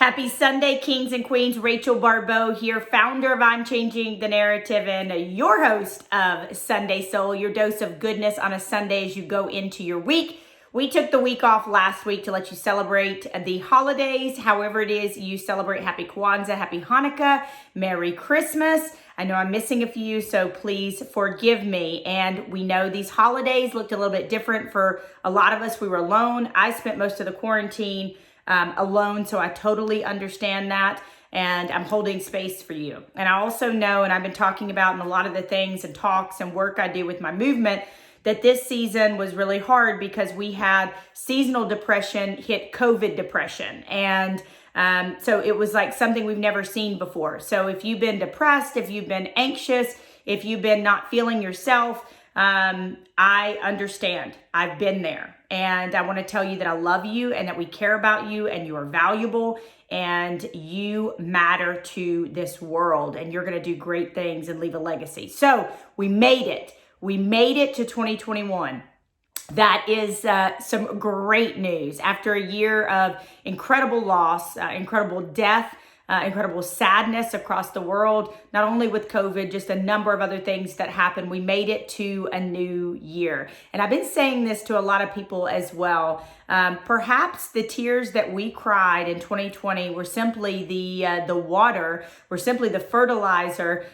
Happy Sunday, kings and queens. Rachel Baribeau here, founder of I'm Changing the Narrative and your host of Sunday Soul, your dose of goodness on a Sunday as you go into your week. We took the week off last week to let you celebrate the holidays. However it is you celebrate, happy Kwanzaa, happy Hanukkah, Merry Christmas. I know I'm missing a few, so please forgive me. And we know these holidays looked a little bit different for a lot of us. We were alone. I spent most of the quarantine alone, so I totally understand that, and I'm holding space for you. And I also know, and I've been talking about in a lot of the things and talks and work I do with my movement, that this season was really hard because we had seasonal depression hit COVID depression. And so it was like something we've never seen before. So if you've been depressed, if you've been anxious, if you've been not feeling yourself, I understand. I've been there. And I want to tell you that I love you and that we care about you and you are valuable and you matter to this world and you're going to do great things and leave a legacy. So we made it. We made it to 2021. That is some great news. After a year of incredible loss, incredible death, incredible sadness across the world, not only with COVID, just a number of other things that happened. We made it to a new year. And I've been saying this to a lot of people as well. Perhaps the tears that we cried in 2020 were simply the water, were simply the fertilizer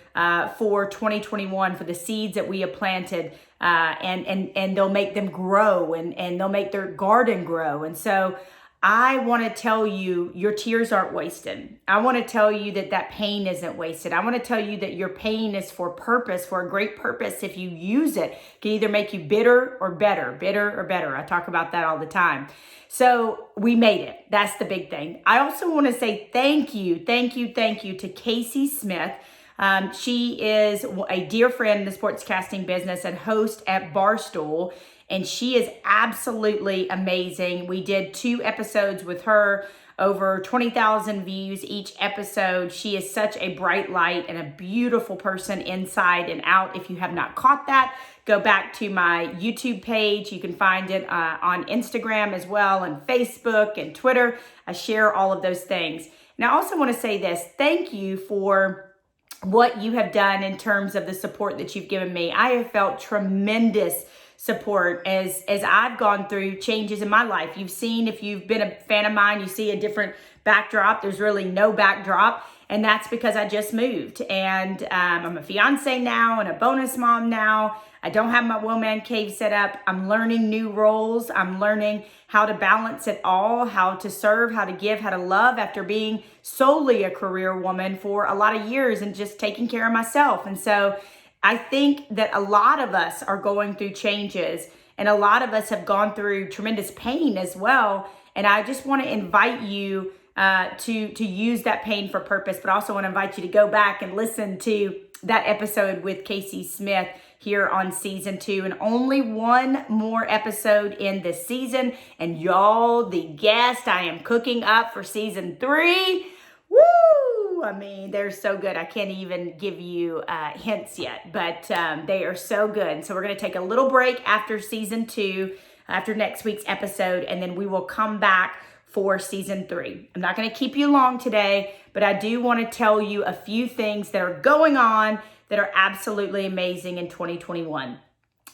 for 2021, for the seeds that we have planted. And they'll make them grow and they'll make their garden grow. And so I want to tell you, your tears aren't wasted. I want to tell you that that pain isn't wasted. I want to tell you that your pain is for purpose, for a great purpose. If you use it, it can either make you bitter or better, bitter or better. I talk about that all the time. So we made it. That's the big thing. I also want to say thank you to Kayce Smith. She is a dear friend in the sportscasting business and host at Barstool. And she is absolutely amazing. We did 2 episodes with her, over 20,000 views each episode. She is such a bright light and a beautiful person inside and out. If you have not caught that, go back to my YouTube page. You can find it on Instagram as well, and Facebook and Twitter. I share all of those things. And I also want to say this. Thank you for what you have done in terms of the support that you've given me. I have felt tremendous support as I've gone through changes in my life. You've seen, if you've been a fan of mine, you see a different backdrop. There's really no backdrop. And that's because I just moved. And I'm a fiance now and a bonus mom now. I don't have my Woman Cave set up. I'm learning new roles. I'm learning how to balance it all, how to serve, how to give, how to love after being solely a career woman for a lot of years and just taking care of myself. And so I think that a lot of us are going through changes and a lot of us have gone through tremendous pain as well. And I just want to invite you to use that pain for purpose, but also want to invite you to go back and listen to that episode with Kayce Smith here on season 2, and only one more episode in this season. And y'all, the guest I am cooking up for season 3, woo! I mean, they're so good. I can't even give you hints yet, but they are so good. So we're going to take a little break after season 2, after next week's episode, and then we will come back for season 3. I'm not going to keep you long today, but I do want to tell you a few things that are going on that are absolutely amazing in 2021.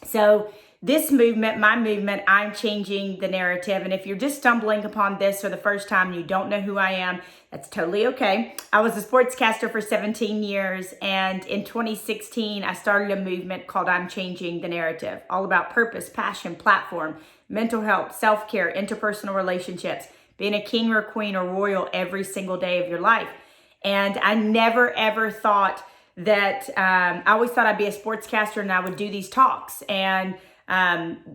So this movement, my movement, I'm Changing the Narrative. And if you're just stumbling upon this for the first time and you don't know who I am, that's totally okay. I was a sportscaster for 17 years. And in 2016, I started a movement called I'm Changing the Narrative, all about purpose, passion, platform, mental health, self-care, interpersonal relationships, being a king or queen or royal every single day of your life. And I never, ever thought that, I always thought I'd be a sportscaster and I would do these talks. And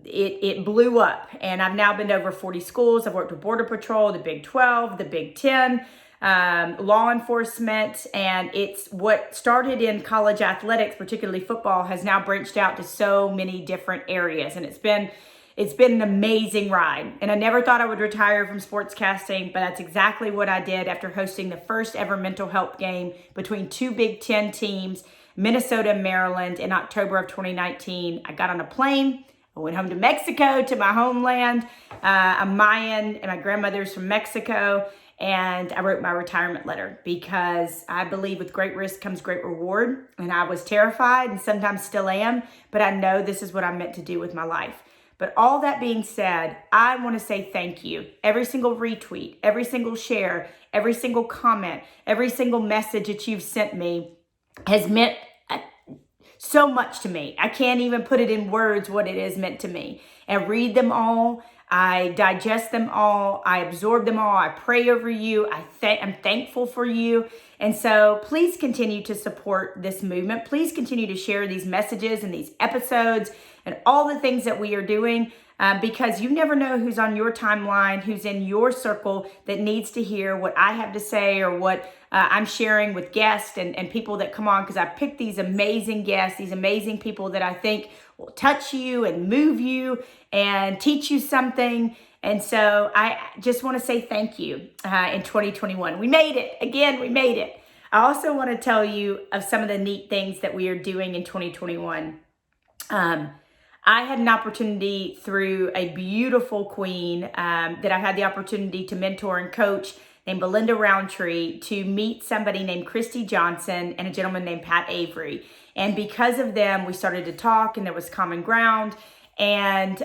it blew up. And I've now been to over 40 schools. I've worked with Border Patrol, the Big 12, the Big 10, law enforcement. And it's what started in college athletics, particularly football, has now branched out to so many different areas. And it's been an amazing ride. And I never thought I would retire from sportscasting, but that's exactly what I did after hosting the first ever mental health game between 2 Big 10 teams, Minnesota and Maryland, in October of 2019. I got on a plane. I went home to Mexico, to my homeland. I'm Mayan and my grandmother's from Mexico. And I wrote my retirement letter because I believe with great risk comes great reward. And I was terrified and sometimes still am, but I know this is what I'm meant to do with my life. But all that being said, I want to say thank you. Every single retweet, every single share, every single comment, every single message that you've sent me has meant so much to me. I can't even put it in words what it has meant to me. I read them all. I digest them all. I absorb them all. I pray over you. I'm thankful for you. And so please continue to support this movement. Please continue to share these messages and these episodes and all the things that we are doing because you never know who's on your timeline, who's in your circle that needs to hear what I have to say or what I'm sharing with guests and people that come on, because I picked these amazing guests, these amazing people that I think will touch you and move you and teach you something. And so I just want to say thank you in 2021. We made it. Again, we made it. I also want to tell you of some of the neat things that we are doing in 2021. I had an opportunity through a beautiful queen that I had the opportunity to mentor and coach named Belinda Roundtree to meet somebody named Christy Johnson and a gentleman named Pat Avery. And because of them, we started to talk and there was common ground. And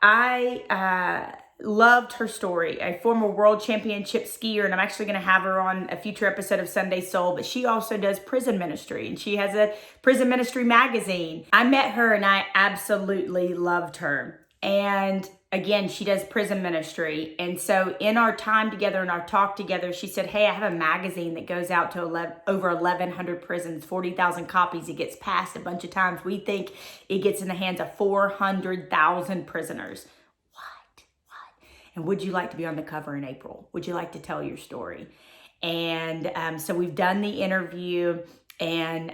I loved her story, a former world championship skier, and I'm actually going to have her on a future episode of Sunday Soul, but she also does prison ministry, and she has a prison ministry magazine. I met her and I absolutely loved her. And again, she does prison ministry. And so in our time together and our talk together, she said, hey, I have a magazine that goes out to over 1,100 prisons, 40,000 copies. It gets passed a bunch of times. We think it gets in the hands of 400,000 prisoners. And would you like to be on the cover in April? Would you like to tell your story? And so we've done the interview, and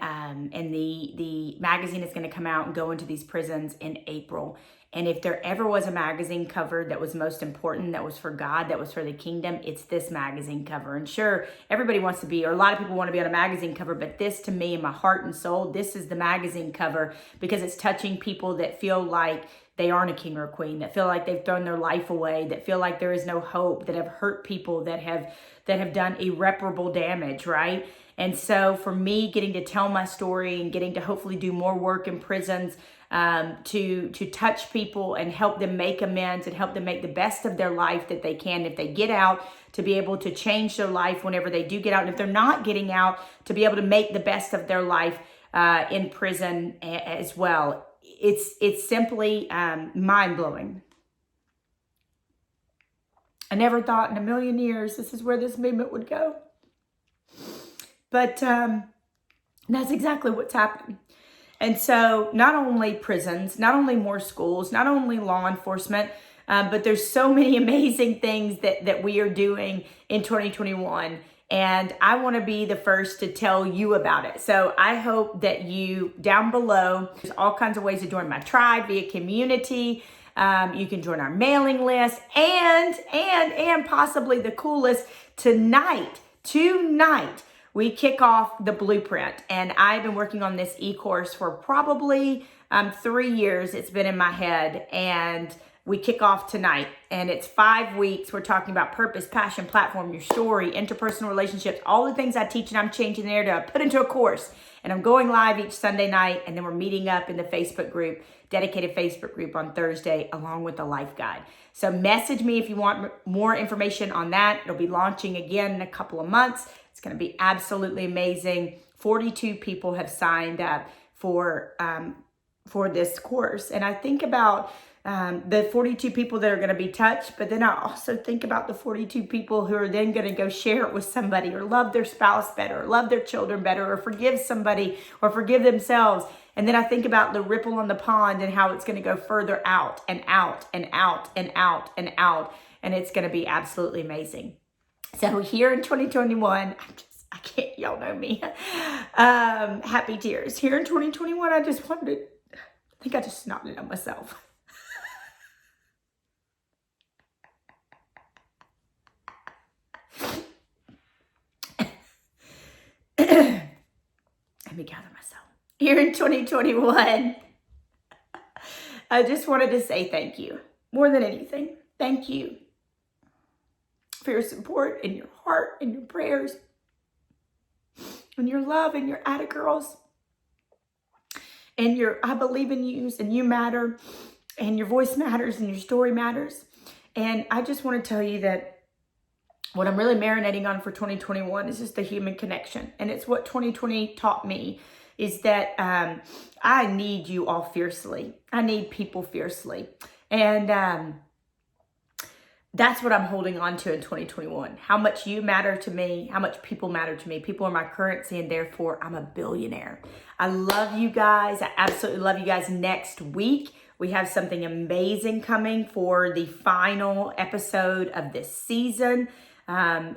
the magazine is going to come out and go into these prisons in April. And if there ever was a magazine cover that was most important, that was for God, that was for the kingdom, it's this magazine cover. And sure, everybody wants to be, or a lot of people want to be on a magazine cover, but this, to me, in my heart and soul, this is the magazine cover because it's touching people that feel like they aren't a king or a queen, that feel like they've thrown their life away, that feel like there is no hope, that have hurt people, that have done irreparable damage, right? And so for me, getting to tell my story and getting to hopefully do more work in prisons to touch people and help them make amends and help them make the best of their life that they can if they get out, to be able to change their life whenever they do get out. And if they're not getting out, to be able to make the best of their life in prison as well. It's simply mind-blowing. I never thought in a million years this is where this movement would go. But that's exactly what's happening. And so not only prisons, not only more schools, not only law enforcement, but there's so many amazing things that we are doing in 2021. And I want to be the first to tell you about it. So I hope that you, down below, there's all kinds of ways to join my tribe via community. You can join our mailing list and possibly the coolest, tonight, we kick off the blueprint. And I've been working on this e-course for probably 3 years. It's been in my head, and we kick off tonight, and it's 5 weeks. We're talking about purpose, passion, platform, your story, interpersonal relationships, all the things I teach and I'm changing there to put into a course. And I'm going live each Sunday night, and then we're meeting up in the Facebook group, dedicated Facebook group on Thursday, along with the life guide. So message me if you want more information on that. It'll be launching again in a couple of months. It's going to be absolutely amazing. 42 people have signed up for this course. And I think about the 42 people that are going to be touched, but then I also think about the 42 people who are then going to go share it with somebody, or love their spouse better, or love their children better, or forgive somebody, or forgive themselves. And then I think about the ripple on the pond and how it's going to go further out and out and out and out and out. And it's going to be absolutely amazing. So here in 2021, I can't, y'all know me. Happy tears. Here in 2021, I think I just snotted on myself. Let me gather myself. Here in 2021, I just wanted to say thank you. More than anything, thank you for your support and your heart and your prayers and your love and your Atta girls and your I believe in yous and you matter and your voice matters and your story matters. And I just want to tell you that what I'm really marinating on for 2021 is just the human connection. And it's what 2020 taught me, is that I need you all fiercely. I need people fiercely. And that's what I'm holding on to in 2021. How much you matter to me, how much people matter to me. People are my currency, and therefore I'm a billionaire. I love you guys. I absolutely love you guys. Next week, we have something amazing coming for the final episode of this season.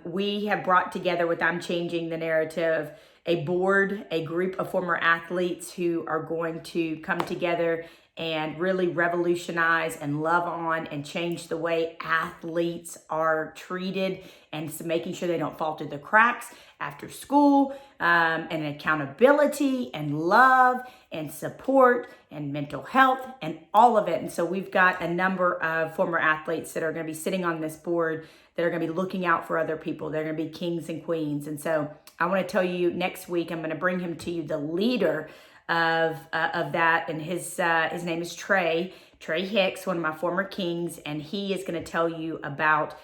We have brought together with I'm Changing the Narrative, a board, a group of former athletes who are going to come together and really revolutionize and love on and change the way athletes are treated, and so making sure they don't fall through the cracks after school, and accountability and love and support and mental health and all of it. And so we've got a number of former athletes that are going to be sitting on this board that are going to be looking out for other people. They're going to be kings and queens. And so I want to tell you, next week I'm going to bring him to you, the leader of that, and his name is Trey Hicks, one of my former kings, and he is going to tell you about.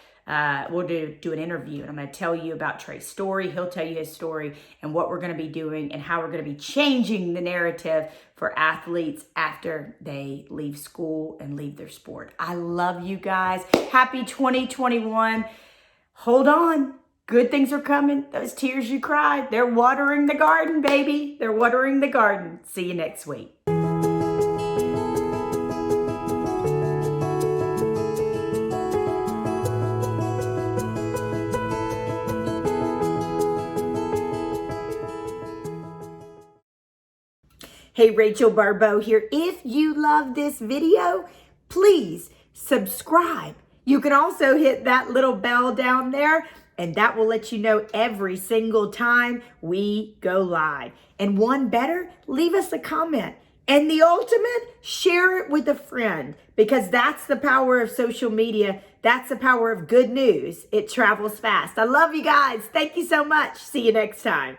We'll do an interview, and I'm going to tell you about Trey's story. He'll tell you his story and what we're going to be doing and how we're going to be changing the narrative for athletes after they leave school and leave their sport. I love you guys. Happy 2021. Hold on. Good things are coming. Those tears you cried, they're watering the garden, baby. They're watering the garden. See you next week. Hey, Rachel Baribeau here. If you love this video, please subscribe. You can also hit that little bell down there, and that will let you know every single time we go live. And one better, leave us a comment. And the ultimate, share it with a friend, because that's the power of social media. That's the power of good news. It travels fast. I love you guys. Thank you so much. See you next time.